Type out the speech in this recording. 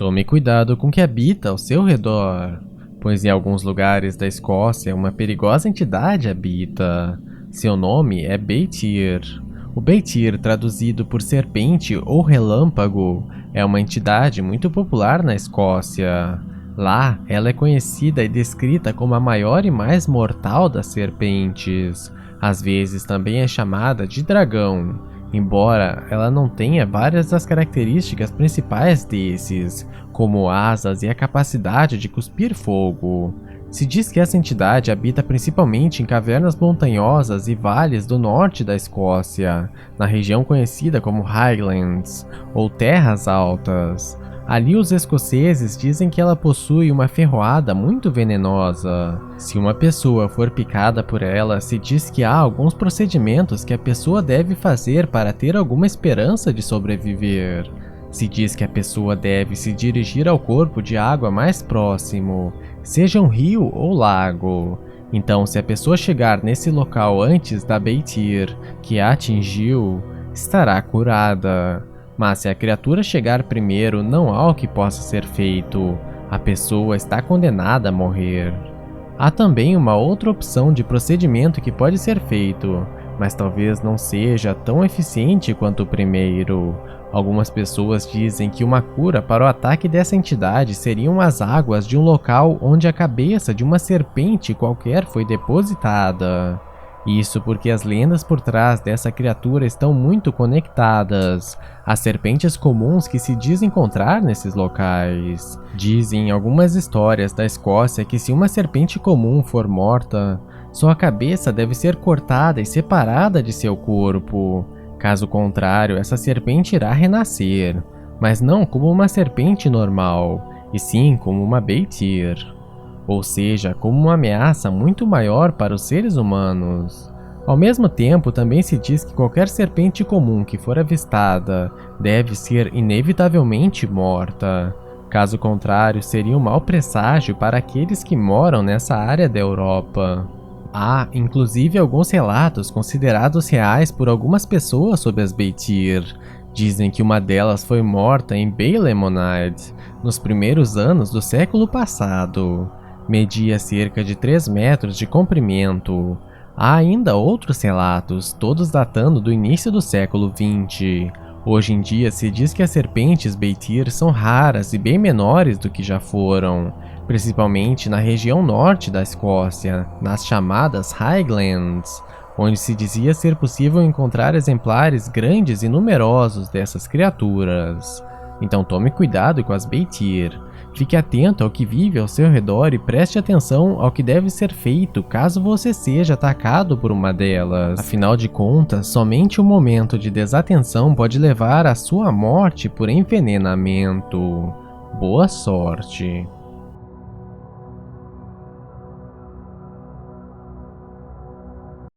Tome cuidado com o que habita ao seu redor, pois em alguns lugares da Escócia uma perigosa entidade habita. Seu nome é Beitir. O Beitir, traduzido por serpente ou relâmpago, é uma entidade muito popular na Escócia. Lá, ela é conhecida e descrita como a maior e mais mortal das serpentes. Às vezes também é chamada de dragão, embora ela não tenha várias das características principais desses, como asas e a capacidade de cuspir fogo. Se diz que essa entidade habita principalmente em cavernas montanhosas e vales do norte da Escócia, na região conhecida como Highlands, ou Terras Altas. Ali os escoceses dizem que ela possui uma ferroada muito venenosa. Se uma pessoa for picada por ela, se diz que há alguns procedimentos que a pessoa deve fazer para ter alguma esperança de sobreviver. Se diz que a pessoa deve se dirigir ao corpo de água mais próximo, seja um rio ou lago. Então, se a pessoa chegar nesse local antes da Beitir, que a atingiu, estará curada. Mas se a criatura chegar primeiro, não há o que possa ser feito. A pessoa está condenada a morrer. Há também uma outra opção de procedimento que pode ser feito, mas talvez não seja tão eficiente quanto o primeiro. Algumas pessoas dizem que uma cura para o ataque dessa entidade seriam as águas de um local onde a cabeça de uma serpente qualquer foi depositada. Isso porque as lendas por trás dessa criatura estão muito conectadas às serpentes comuns que se diz encontrar nesses locais. Dizem algumas histórias da Escócia que se uma serpente comum for morta, sua cabeça deve ser cortada e separada de seu corpo. Caso contrário, essa serpente irá renascer, mas não como uma serpente normal, e sim como uma Beitir. Ou seja, como uma ameaça muito maior para os seres humanos. Ao mesmo tempo, também se diz que qualquer serpente comum que for avistada deve ser inevitavelmente morta. Caso contrário, seria um mau presságio para aqueles que moram nessa área da Europa. Há, inclusive, alguns relatos considerados reais por algumas pessoas sobre as Beitir. Dizem que uma delas foi morta em Ballymonade, nos primeiros anos do século passado. Media cerca de 3 metros de comprimento. Há ainda outros relatos, todos datando do início do século XX. Hoje em dia se diz que as serpentes Beitir são raras e bem menores do que já foram, principalmente na região norte da Escócia, nas chamadas Highlands, onde se dizia ser possível encontrar exemplares grandes e numerosos dessas criaturas. Então tome cuidado com as Beitir. Fique atento ao que vive ao seu redor e preste atenção ao que deve ser feito caso você seja atacado por uma delas. Afinal de contas, somente um momento de desatenção pode levar à sua morte por envenenamento. Boa sorte!